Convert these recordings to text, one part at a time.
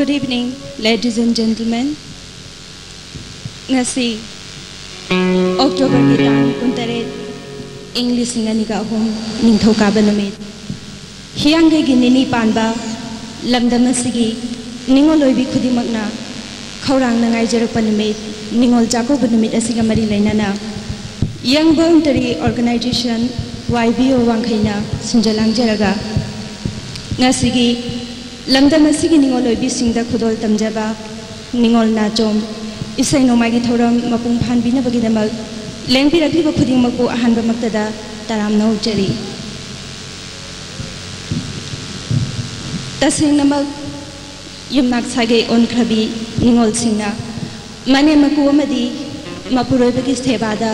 Good evening, ladies and gentlemen. Ngasi October kitang kuntaret English nga hum ningthau kaba numit. Hiyangge ginini panba lamdam asigi ningol oibi khudimagna khaurang nangai jarakpa numit ningol jakoba numit asiga mari lainana Young Voluntary Organization YBO wangkhaina sunjalang jaraga ngasigi lamdam asigi ningol oibi singda khudol tamjaba ningol nachom isai nomagi thoram mapung phanbina bagidamak lengpiragliba khudingmakbu ahanba maktada taramna uchari tasengnamak yumnak sage onkhrabi ningol singna mane maku amadi mapuroibagi sebada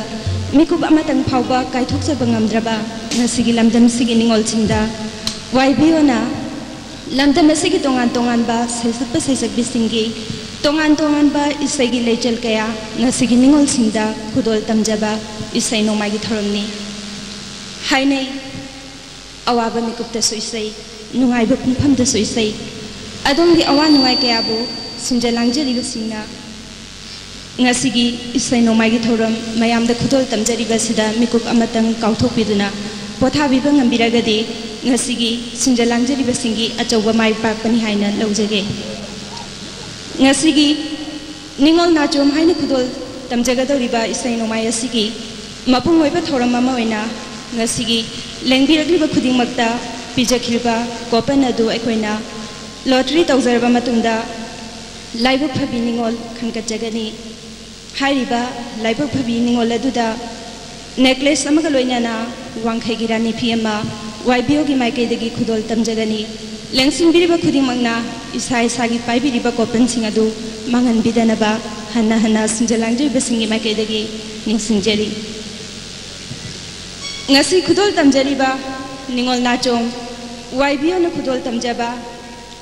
mikub amatang phauba kaithokjaba ngamdraba ngasigi lamdam sigi ningol singda YBO na lamdam asigi tongan tongan ba saisakpa saisakbi singi tongan tongan ba isai leichal kaya ngasigi ningol singda khudol tamjaba isai nomagi thoramni hainai awaba mikupta soisai nungaiba pungphamda soisai adongdi awa nungai kaya bu sunjalangjariba singna ngasigi isai nomagi thoram mayamda khudol tamjariba sida mikup amatang kauthokpiduna pothabiba ngambiragadi ngasigi sunjalangjariba singi achauba mai pakpani haina laujage ngasigi ningol nachom haina khudol tamjagadoriba isai nomai asigi mapung oiba thoram ama oina ngasigi lengbiragliba khudingmakta pijakhirba kopan adu aikoina lottery tawjarba matungda laibuk phabi ningol khankatjagani hairiba laibuk phabi ningol aduda necklace amaga loinana wangkhaigi rani phiama YBO gi maikaidagi khudol tamjagani lengsingbiriba khudingmakna isa isagi paibiriba kopan sing adu mangan bidanaba hanna hanna sunjalangjariba singi maikaidagi ningsingjari ngasi khudol tamjariba ningol nachom YBO na khudol tamjaba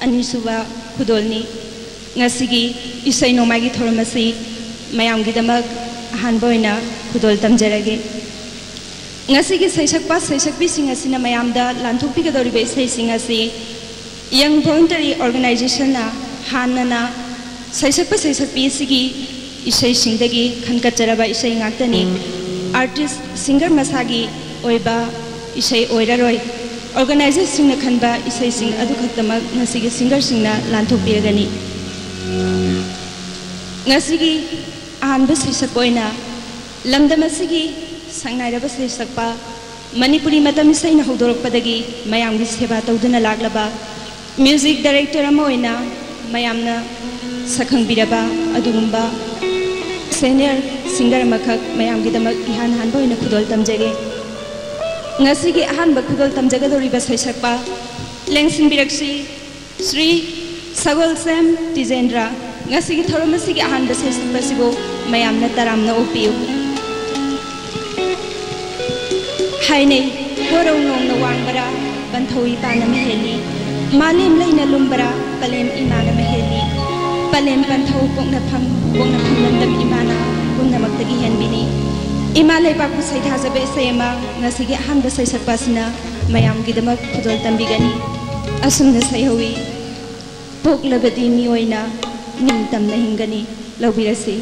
anisuba khudolni ngasigi isai nomagi thoramasi mayamgidamak ahanboina khudol tamjarage ngasigi saisakpa saisakbi singasina mayamda lanthokpigadoriba isai singasi Young Voluntary Organization na hanana saisakpa saisakbi sigi isai singdagi khankatjaraba isai ngaktani artist singer masagi oiba isai oiraroi organization na khanba isai sing adu khaktamak ngasigi singer singna lanthokpiragani ngasigi ahanba saisakpoina lamdamasigi sangnaiba saisakpa Manipuri matam isai na hodorokpadagi mayamgi seba tawduna laglaba music director ama oina mayamna sakhangbiraba adugumba senior singer amakhak mayamgi damak ihan hanba oina khudol tamjage ngasigi ahanba khudol tamjagadoriba saisakpa लेंसिन बिरक्सी Shri सगोलसेम तिजेंद्रा ngasi thoromasi gi ahan base basibo mayam na taram na opiu hainei horong nong na wangbara banthui pana meheli malim leina lumbara palem imana meheli palem banthau pokna phang landam imana gumna maktagi henbini imale paku saitha jabe sema ngasi gi ahan base sakpasina mayam gi damak khudol tambigani asumna sayhawi poklabadi miyoina नींदम नहिंगनी लौबिरसी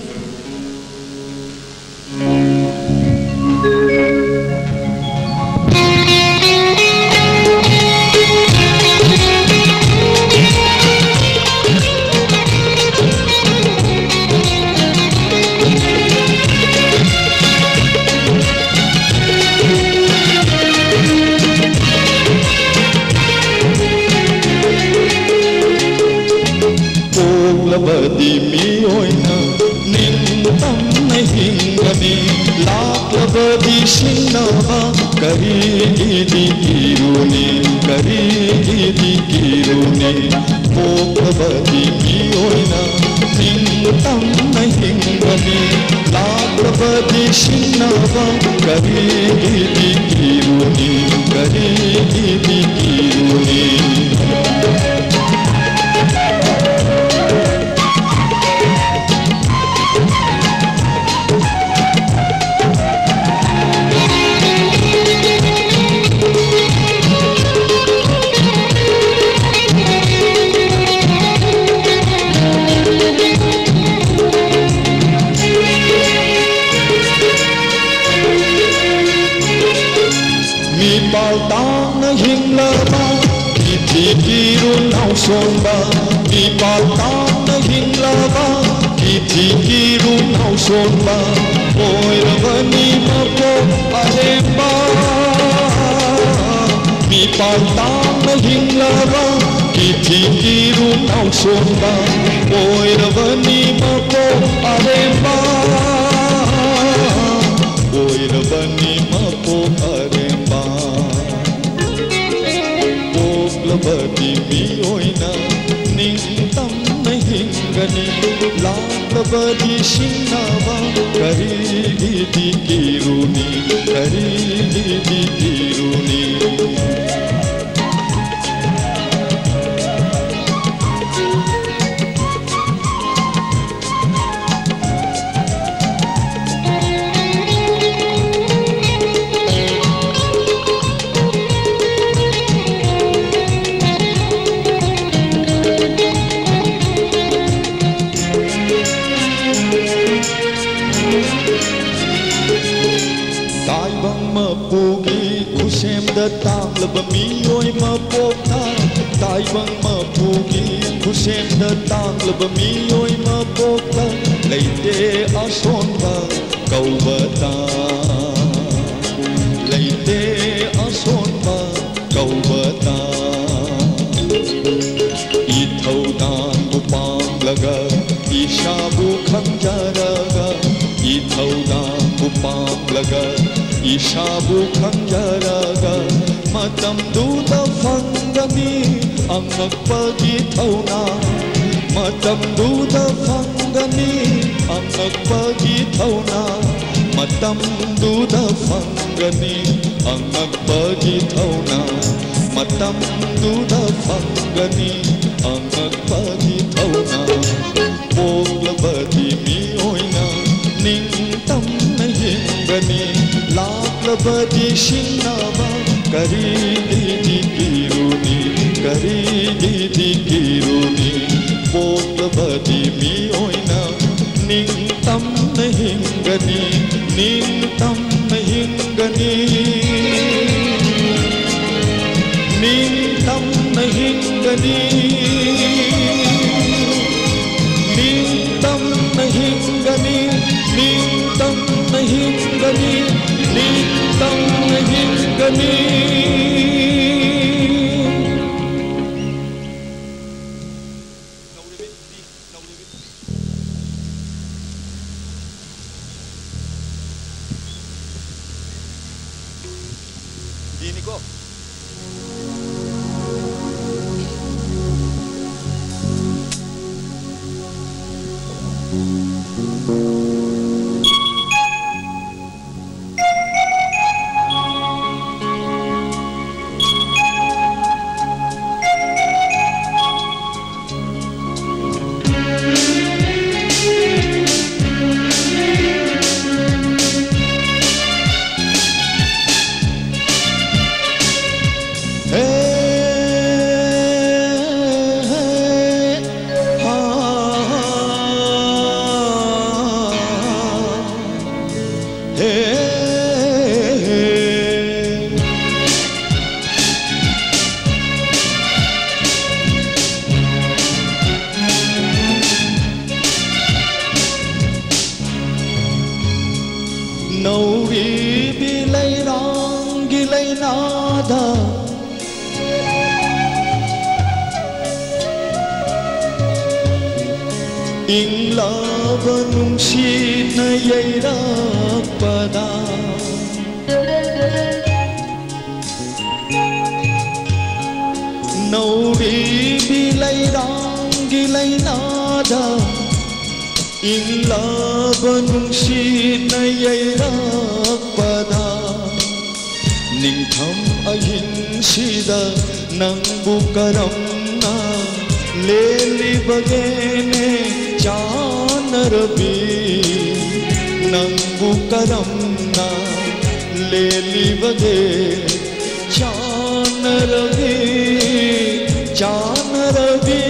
Labadi mi oina nintam nahingani labadi shinava kari di kiruni labadi mi oina nintam nahingani labadi shinava kari di kiruni Sonba mi paltan hinglava kiti kiru nau sonba oiravani mapo alemba mi paltan hinglava kiti kiru nau sonba oiravani mapo alemba oiravani mapo alemba labadi mi oina nintam nahingani labadi shinava kari di kiruni Tang laba mi oi ma pokta tai bang ma pugi kusem da tang laba mi oi ma pokta leite ason ba kau bata leite ason ba kau bata ithau dan bu pang laga ishabu khanjaraga ithau dan bu pang laga ishabu khanjaraga matam duda fangani angakpagi thauna matam duda fangani angakpagi thauna matam duda fangani angakpagi thauna matam duda fangani angakpagi thauna poglabadi mi oina nintam nahingani labadi shinava kari di kiruni poglabadi mi oina nintam nahingani nintam nahingani nintam nahingani nintam nahingani nintam nahingani nintam nahingani Inglaba nungshina yairakpada Nauri bilairang gilainada Inglaba nungshina yairakpada Ningtham ahinsida nangbu karamna lelibagene chanarabi nangbu karamna lelibage chanarabi chanarabi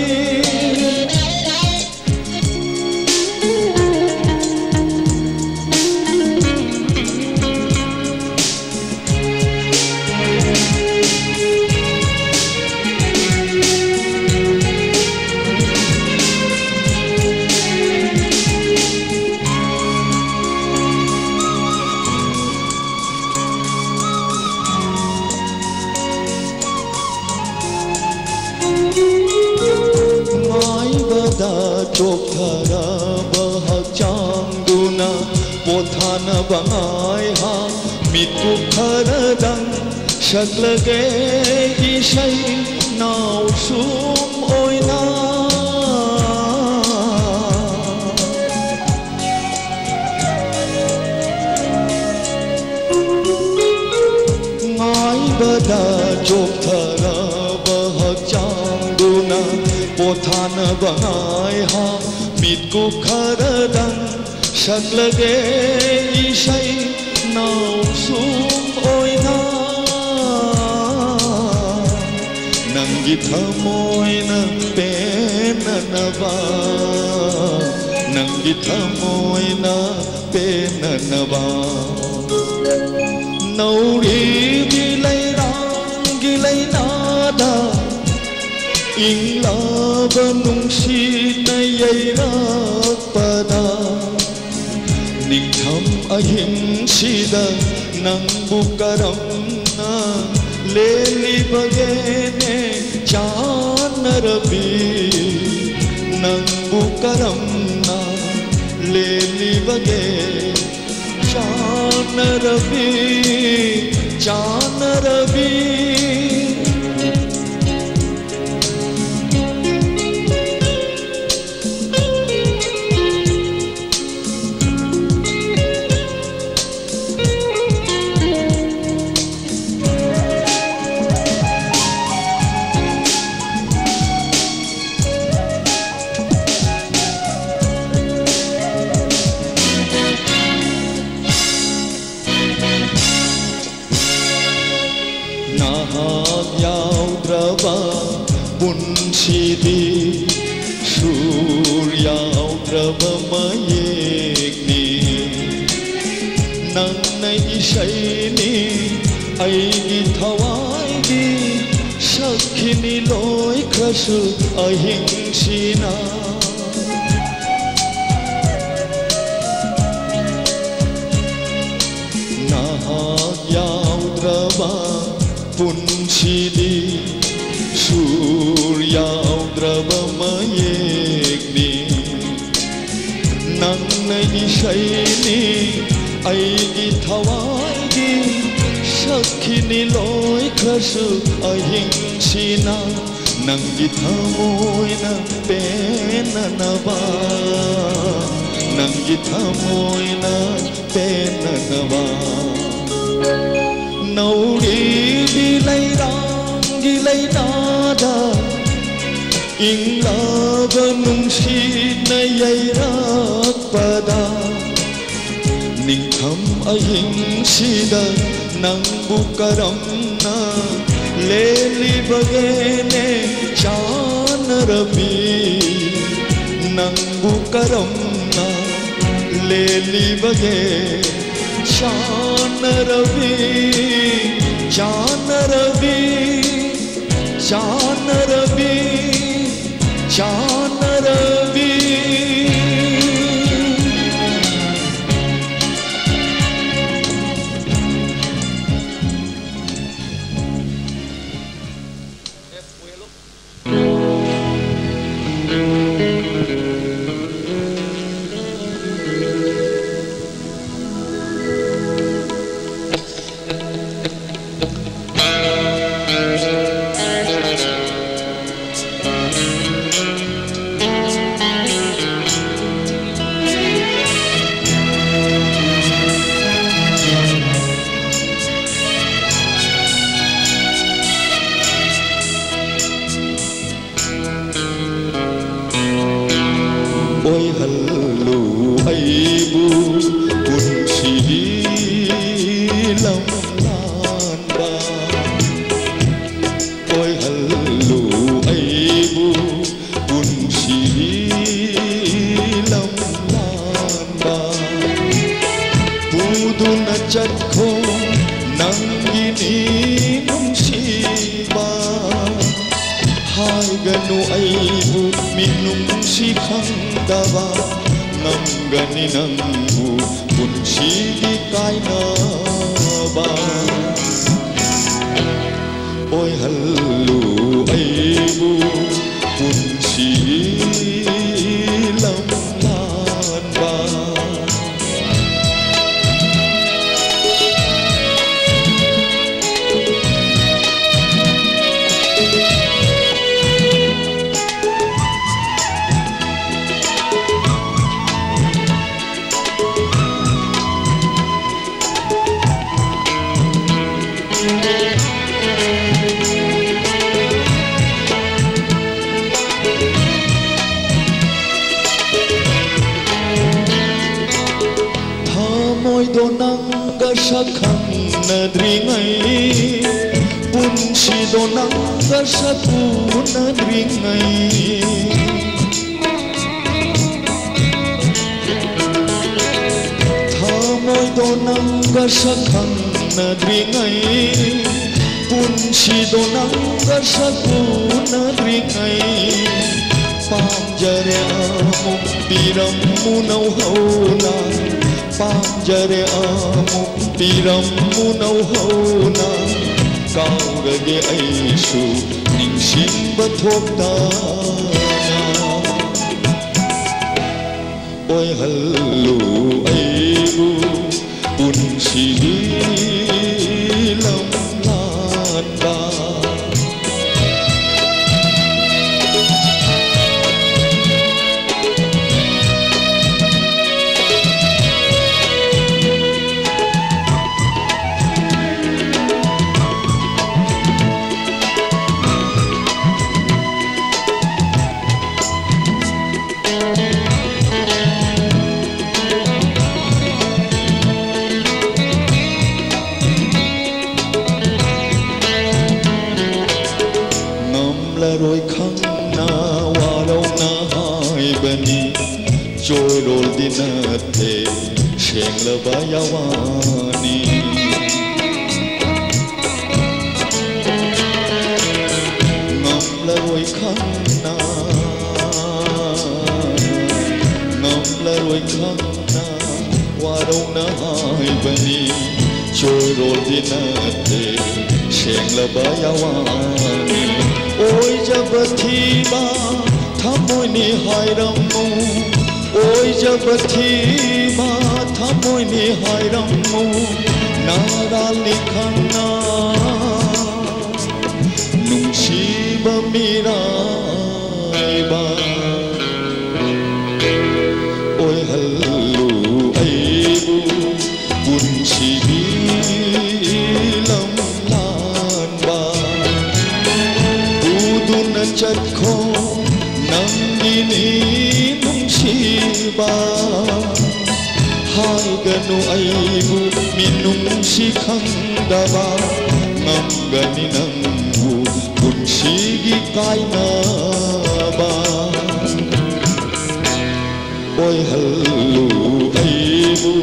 Chokthara hachangduna pothana bangai ha mitu kharadang shaklage ishai nau sum oina ngai bada chokthara hachangduna pothana bangai ha mitku kharadang shaklage ishai nau sum oina nangi thamoina penanaba nangi thamoina penanaba nauri gilairang gilainada Inglaba nungshina yairakpada Ningtham ahinsida nangbu karamna lelibagene chanarabi nangbu karamna lelibage chanarabi chanarabi Punshidi Suryaudrava mayekni Nanna ishaini aigi thawaigi Shakhini loi khrasu ahingshina Nahagyaudrava Punshidi Suryaudrava mayekni Nanna ishaini aigi thawaigi Shakhini loi khrasu ahingshina Nangi thamoina penanaba Nangi thamoina penanaba Nauri bilairang gilainada Inglaba nungshina yairakpada Ningtham ahinsida nangbu karamna lelibagene chanarabi nangbu karamna lelibage chanarabi chanarabi chanarabi chanarabi ꯑꯣꯏꯍꯜꯂꯨ ꯑꯩꯕꯨ ꯄꯨꯟꯁꯤꯒꯤ ꯂꯝꯂꯥꯟꯕ ꯑꯣꯏꯍꯜꯂꯨ ꯑꯩꯕꯨ ꯄꯨꯟꯁꯤꯒꯤ ꯂꯝꯂꯥꯟꯕ ꯄꯨꯗꯨꯅ ꯆꯠꯈꯣ ꯅꯪꯒꯤꯅꯤ ꯅꯨꯡꯁꯤꯕ ꯍꯥꯏꯒꯅꯨ ꯑꯩꯕꯨ ꯃꯤꯅꯨꯡꯁꯤ ꯈꯪꯗꯕ ꯉꯝꯒꯅꯤ ꯅꯪꯕꯨ ꯄꯨꯟꯁꯤꯒꯤ ꯀꯥꯏꯅꯕ ꯑꯣꯏꯍꯜꯂꯨ ꯑꯩꯕꯨ ꯄꯨꯟꯁꯤꯒꯤ ꯂꯝꯂꯥꯟꯕ ꯊꯃꯣꯏꯗꯣ ꯅꯪꯒ ꯁꯛꯈꯪꯅꯗ꯭ꯔꯤꯉꯩ ꯄꯨꯟꯁꯤꯗꯣ ꯅꯪꯒ ꯁꯛꯎꯅꯗ꯭ꯔꯤꯉꯩ ꯊꯃꯣꯏꯗꯣ ꯅꯪꯒ ꯁꯛꯈꯪꯅꯗ꯭ꯔꯤꯉꯩ ꯄꯨꯟꯁꯤꯗꯣ ꯅꯪꯒ ꯁꯛꯎꯅꯗ꯭ꯔꯤꯉꯩ ꯄꯥꯝꯖꯔꯦ ꯑꯃꯨꯛ ꯄꯤꯔꯝꯃꯨ ꯅꯧꯍꯧꯅ ꯄꯥꯝꯖꯔꯦ ꯑꯃꯨꯛ ꯄꯤꯔꯝꯃꯨ ꯅꯧꯍꯧꯅ ꯀꯥꯎꯔꯒꯦ ꯑꯩꯁꯨ ꯅꯤꯡꯁꯤꯡꯕ ꯊꯣꯛꯇꯅ ꯑꯣꯏꯍꯜꯂꯨ ꯑꯩꯕꯨ ꯄꯨꯟꯁꯤꯒꯤ ꯂꯝꯂꯥꯟꯕ ꯉꯝꯂꯔꯣꯏ ꯈꯪꯅ ꯋꯥꯔꯧꯅ ꯍꯥꯏꯕꯅꯤ ꯆꯣꯏꯔꯣꯜꯗꯤ ꯅꯠꯇꯦ ꯁꯦꯡꯂꯕ ꯌꯥꯋꯥꯅꯤ ꯉꯝꯂꯔꯣꯏ ꯈꯪꯅ ꯋꯥꯔꯧꯅ ꯍꯥꯏꯕꯅꯤ ꯆꯣꯏꯔꯣꯜꯗꯤ ꯅꯠꯇꯦ ꯁꯦꯡꯂꯕ ꯌꯥꯋꯥꯅꯤ ꯑꯣꯏꯖꯕ ꯊꯤꯕ ꯊꯃꯣꯏꯅꯤ ꯍꯥꯏꯔꯝꯃꯨ ꯑꯣꯏꯖꯕ ꯊꯤꯕ ꯊꯃꯣꯏꯅꯤ ꯍꯥꯏꯔꯝꯃꯨ ꯅꯥꯔꯥꯜꯂꯤ ꯈꯪꯅ ꯅꯨꯡꯁꯤꯕ ꯃꯤꯔꯥꯏꯕ ꯑꯣꯏꯍꯜꯂꯨ ꯑꯩꯕꯨ ꯄꯨꯟꯁꯤꯒꯤ ꯂꯝꯂꯥꯟꯕ ꯄꯨꯗꯨꯅ ꯆꯠꯈꯣ ꯅꯪꯒꯤꯅꯤ ꯅꯨꯡꯁꯤꯕ ꯍꯥꯏꯒꯅꯨ ꯑꯩꯕꯨ ꯃꯤꯅꯨꯡꯁꯤ ꯈꯪꯗꯕ ꯉꯝꯒꯅꯤ ꯅꯪꯕꯨ ꯄꯨꯟꯁꯤꯒꯤ ꯀꯥꯏꯅꯕ ꯑꯣꯏꯍꯜꯂꯨ ꯑꯩꯕꯨ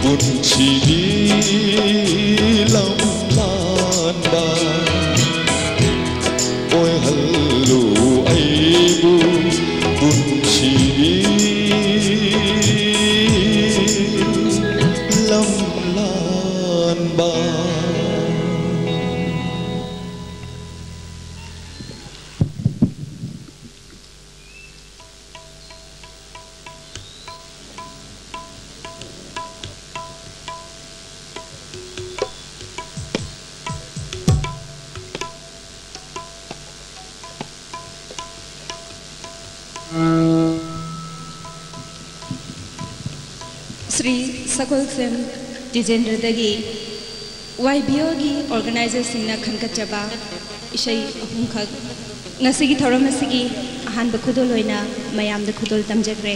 ꯄꯨꯟꯁꯤꯒꯤ ꯂꯝꯂꯥꯟꯕ ꯑꯣꯏꯍꯜꯂꯨ ꯑꯩꯕꯨ ꯄꯨꯟꯁꯤꯒꯤ ꯂꯝꯂꯥꯟꯕ Sri Sakulsen Tijendradagi YBOgi organizer singna khankachaba isai ahumkhak ngasigi thoram asigi अहानब खुदोल होइना मयाम द खुदोल तमजग्रे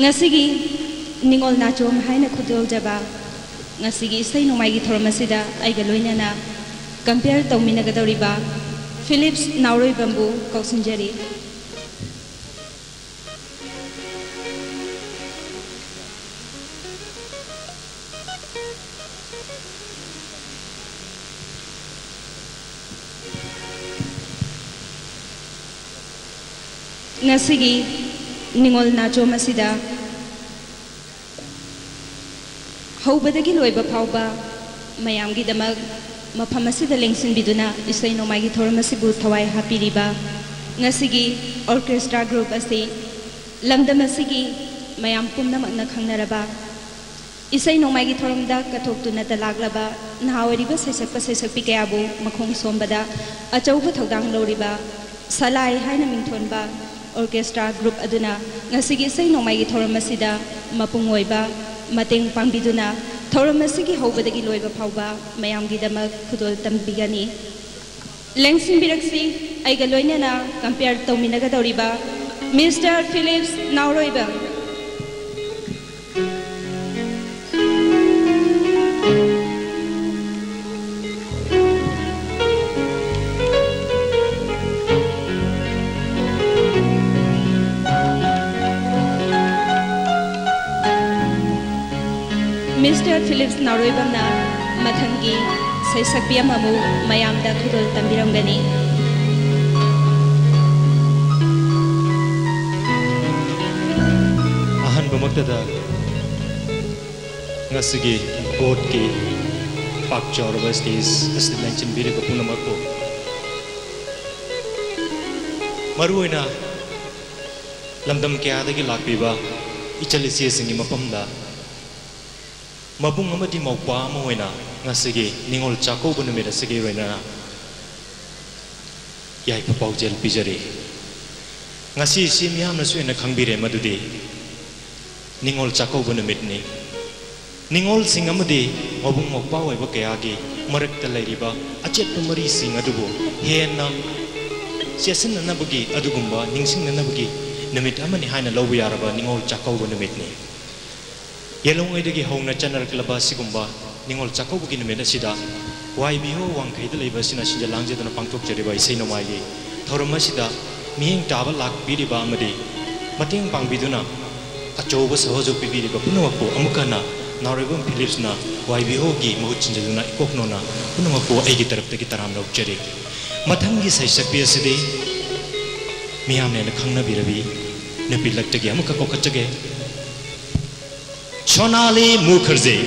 ngasiगी ningol nachom haina khudol jaba ngasigi isai nomai gi thormasida aiga loinana compare tawmina gadoriba Philips Nauroi Bambu Kausinjari ngasigi ningol nachom asida hawbadagi loiba phawba mayamgi damag mafam asida lengsin biduna isai nomai gi thoram asibu thawai hapiriba ngasigi orchestra group asi lamdam asigi mayam pumnamakna khangnaraba isai nomai gi thoramda kathoktuna talaglaba nahawariba saisakpi kayabu makhong sombada achauba thodang loriba salai haina mingthonba orchestra group aduna ngasigi isai nomai gi thoram asida mapung oiba mateng pangbiduna thoram asigi hobadagi loiba phawba mayamgi damak khudol tambigani lengsin biraksi aiga loinana compare tawminaga doriba Mr. Philips Nauroiba Mr. Philips Nauroibamna mathangi saisakpi amamu mayamda khudol tambiramgani ahan bamaktada ngasigi board ki pak chorba stage aslanchen biri bapunamako maruina lamdam kyadagi lakpiba ichalisi singi mapamda mabung amadi maupa ama hoina ngasigi ningol chako bunumira sigi roina yai papau jel pijari ngasi si miyamna suena khangbire madudi ningol chako bunumit ni ningol sing amadi mabung maupa oiba kayagi marakta lairiba achet pumari sing adubu henna sesin nanabugi adugumba ningsing nanabugi namit amani haina lobu yaraba ningol chako bunumit ni yelong edagi hongna chanar klaba sigumba ningol chakobugi numena sida YBO wangkai de leba sina sinja langje dana pangtok jariba isai nomai gi thorama sida mihing taba lak biriba amadi mating pangbiduna achoba sahojo pibiriba punamakpo amukana Nauroibam Philips na YBO gi mahut chinjaduna ikoknona punamakpo aigi taraptagi taram lokjari mathangi saisakpi asidi miyamne na khangna birabi napilaktagi amuka kokachage Sonali Mukherjee.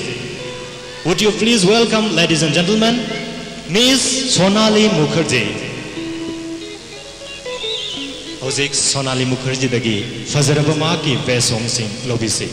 Would you please welcome, ladies and gentlemen, Miss Sonali Mukherjee. Hozik Sonali Mukherjee dagi Fazarabama ki Vesong Singh Lobisi.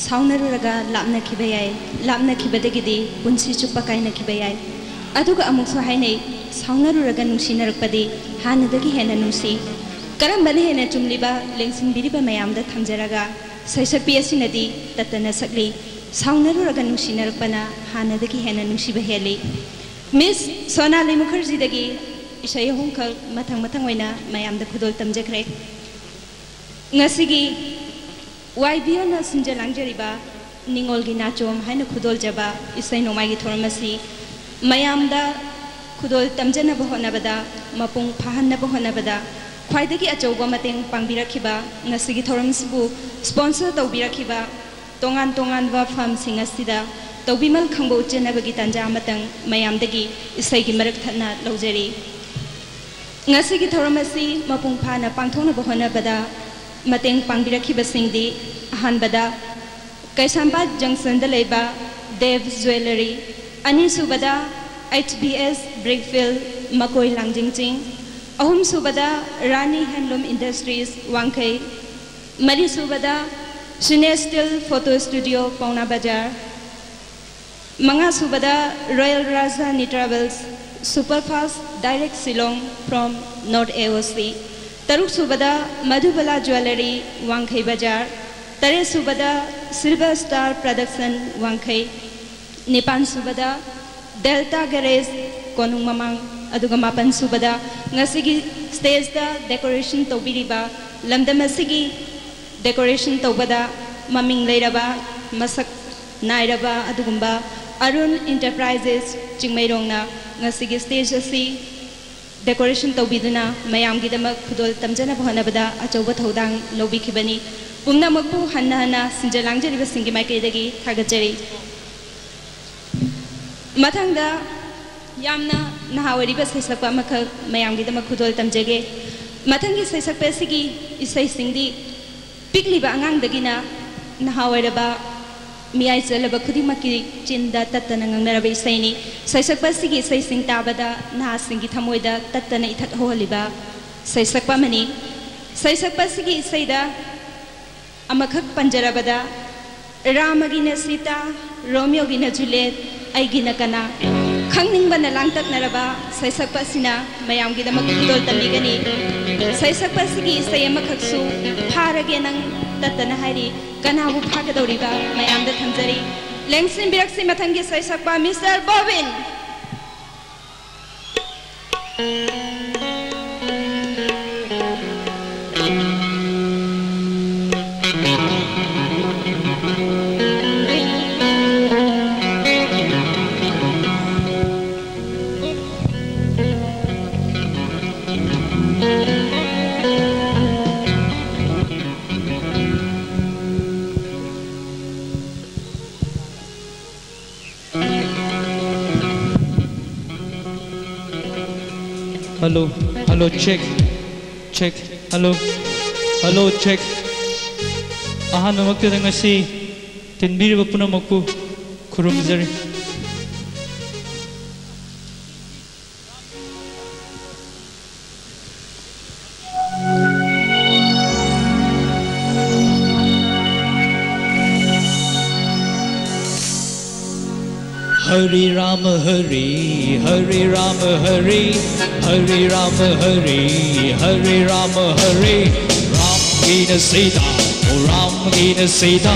साउनरुरगा लापना खिबयाय लापना खिबदगिदि पुंसी चुप्पा कायना खिबयाय अदुगा अमुकसु हायनै साउनरुरगा नुसिनरकपदि हानदगी हेना नुसी करमबने हेना चुमलिबा लेंसिनबिरिबा मयामदा थमजरगा सैसपि असिनदि ततना सकली साउनरुरगा नुसिनरकपना हानदगी हेना नुसिबा heli miss Sonali मुखर्जीदगी इसै होंखल मथंग मथंग ओइना मयामदा खुदोल तमजखरे ngasi YBO na sinjalangjariba ningolgi nachom haina khudol jaba isai nomai gi thormasi mayamda khudol tamjana bahonabada mapung phahanna bahonabada khwaidagi achouba mateng pangbirakhiba ngasigi thormsibu sponsor tawbirakhiba tongan tongan wa farm singasida tawbimal khangbo chenabagi tanja matang mayamdagi isai gi marak thana lawjari ngasigi thormasi mapung phana pangthona bahonabada mateng pangbirakhiba अहनबदा Keishampat junction लेबा Dev jewellery अनीसुबदा HBS brickfield मकोई लांजिंगचिंग अहुमसुबदा Rani handloom industries Wangkhei मरीसुबदा sunny still photo studio Paona Bazar मंगासुबदा royal Rajdhani travels superfast direct Shillong from north AOC तरुकसुबदा Madhubala jewellery Wangkhei Bazar तरे सुबदा सिल्वर स्टार प्रोडक्शन वांखै निपान सुबदा डेल्टा गैरेज कोनुंग ममांग अदुगा मापन सुबदा ngasiगी स्टेज दा डेकोरेशन तौबिरिबा लमदमसिगी डेकोरेशन तौबदा ममिंग लेरबा मसक नायरबा अदुगुंबा अरुण इंटरप्राइजेस चिंगमैरोंगना ngasiगी स्टेज असि डेकोरेशन तौबिदुना मयामगिदमक खुदोल तमजना बहनबदा अचौबा थौदांग लौबिखिबनी पुमनमकु हन्ना हन्ना सिंजलांगजरिबा सिंगी माइकेदगी थागजरी मथंगदा यामना नहावरिबा सैसकपा मखक मयामगिदमक खुदोल तमजगे मथंगी सैसकपा सिगी इसै सिंगदी पिकलिबा अंगांगदगिना नहावरबा मियाई चलबा खुदिमकी चिंदा तत्तना ngangnaraba इसैनी सैसकपा सिगी इसै सिंग ताबदा नहा सिंगी थमोइदा तत्तना इथक होलिबा सैसकपा मनी सैसकपा सिगी इसैदा अमखक पंजरबदा रामगिना सीता रोमियोगिना जुलियट आइगिना कना खंगनिंगबना लांगतकनरबा सैसकपसिना मयामगिदमक खुदोल तमिगनी सैसकपसिगी इसै अमखकसु फारगे नंग तत्तना हाइरी कनाबु फागदौरिबा मयामदा थमजरी लेंसिन बिरक्सि मथंगी सैसकपा mister Bobin Hello, hello, check, check, hello, hello, check. ꯑꯍꯥꯟꯕꯃꯛꯇꯗ ꯉꯁꯤ ꯇꯤꯟꯕꯤꯔꯤꯕ ꯄꯨꯝꯅꯃꯛꯄꯨ ꯈꯨꯔꯨꯝꯖꯔꯤ Hare Rama Hare Hare Rama Hare Hare Rama Hare Hare Rama Hare Ram Gina Sita Ram Gina Sita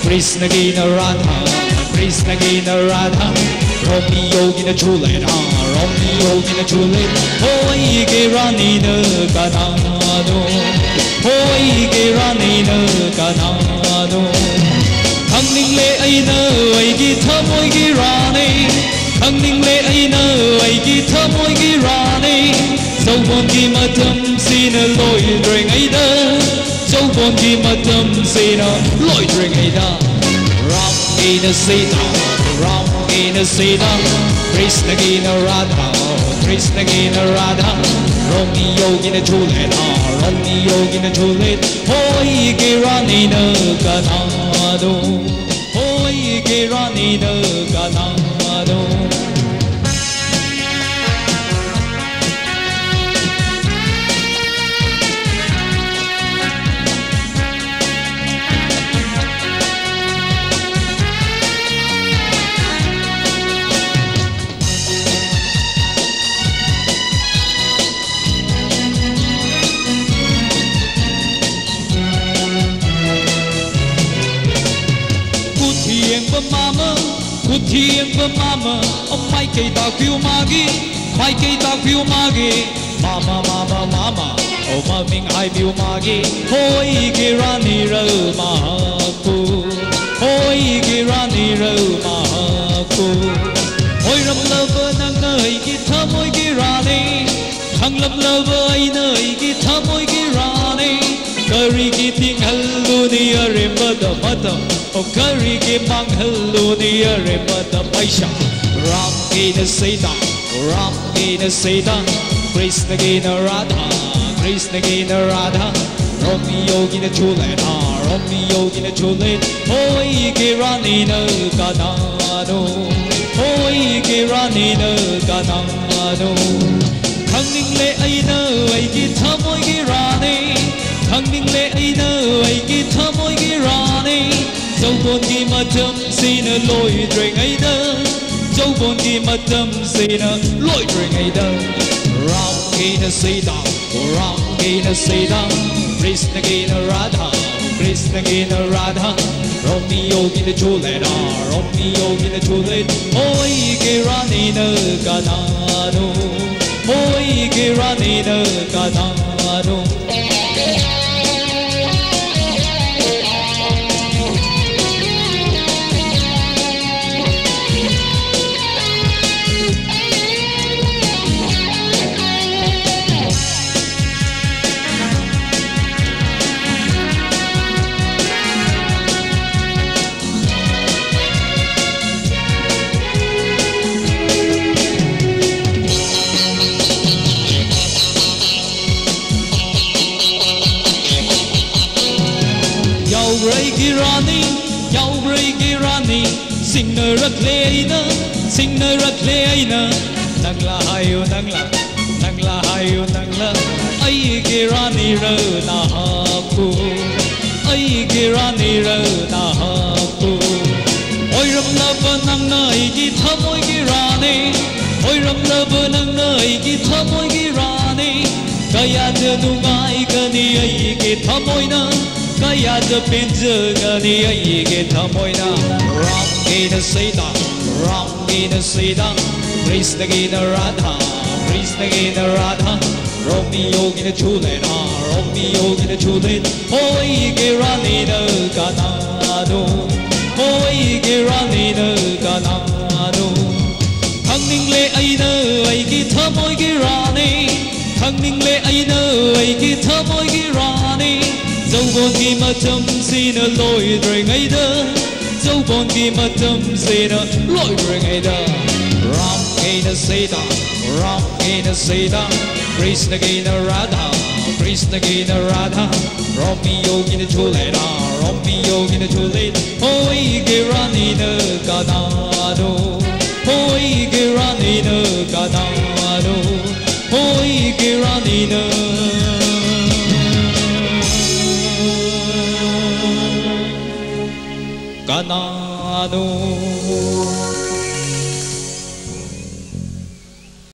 Krishna Gina Radha Krishna Gina Radha Romeo Gina Juliet Romeo Gina Juliet Hoy Ge Rani Na Kanado Hoy Ge Rani Na Kanado Khang ninh lệ ấy nơ ấy ghi thơ môi ghi ra này Khang ninh lệ ấy nơ ấy ghi thơ môi ghi ra này Dẫu buồn ghi mà thâm xin lỗi rình ấy đơ Dẫu buồn ghi mà thâm xin lỗi rình ấy đơ Ram Gina Sita Ram Gina Sita Krishna Gina Radha Krishna Gina Radha Romeo Gina Juliet Romeo Gina Juliet Hoy Ge Rani Na Kanado Hoy Ge Rani Na Kanado Thiên và mama, ông mai cây ta phiêu magi, mai cây ta phiêu magi, mama mama mama, ông mà mình ai phiêu magi, hoi cái rani rơ mà cô, hoi cái rani rơ mà cô, hoi rầm lơ vơ nang nơi cái thơ môi cái rani, thằng lầm lơ vơ ai nơi cái thơ môi cái rani, kari cái tiếng hello ni arem bada bada. O kari ke mang hello ni are bada paisha Ram Gina Sita Ram Gina Sita Krishna Gina Radha Krishna Gina Radha Romeo Gina Juliet Romeo Gina Juliet Hoy Ge Rani Na Kanado Hoy Ge Rani Na Kanado Khang ninh lệ ấy nơ ấy ki thơ môi Ge Rani Khang ninh lệ ấy nơ ấy ki thơ môi Ge Rani Dẫu buồn khi mà thâm xin lỗi rình ấy đơ Dẫu buồn khi mà thâm xin lỗi rình ấy đơ Ram Gina Sita Ram Gina Sita Krishna Gina Radha Krishna Gina Radha Romeo Gina Juliet Romeo Gina Juliet Hoy Ge Rani Na Kanado Hoy Ge Rani Na Kanado Sinh nở rắc lệ ấy nơ Sinh nở rắc lệ ấy nơ Nang la hayo nang la hayo nang la Ay Ge Rani rơ na hapu Ay Ge Rani rơ na hapu Ôi râm la vơ nang nơi Ki thơ môi Ge Rani Ôi râm la vơ nang nơi Ki thơ môi Ge Rani Kaya thơ nu ngai Ka ni ay Ki thơ môi na Kaya thơ bên giờ Ka ni ay Ki thơ môi na Ram Gina Sita Ram Gina Sita Krishna Gina Radha Krishna Gina Radha Romeo Gina Juliet Romeo Gina Juliet Hoy Ge Rani Na Kanado Hoy Ge Rani Na Kanado Khang ninh lệ ấy nơ ấy ki thơ môi Ge Rani Khang ninh lệ ấy nơ ấy ki thơ môi Ge Rani Dẫu buồn khi mà thâm xin lỗi rình ấy đơ Dẫu buồn khi mà thâm xin lỗi rình ấy đơ Ram Gina Sita Ram Gina Sita Krishna Gina Radha Krishna gina Radha, Romeo gina Julieta, Romeo gina Julieta. Oi Giranina Ganado, Oi Giranina Ganado, Oi Giranina Ganado.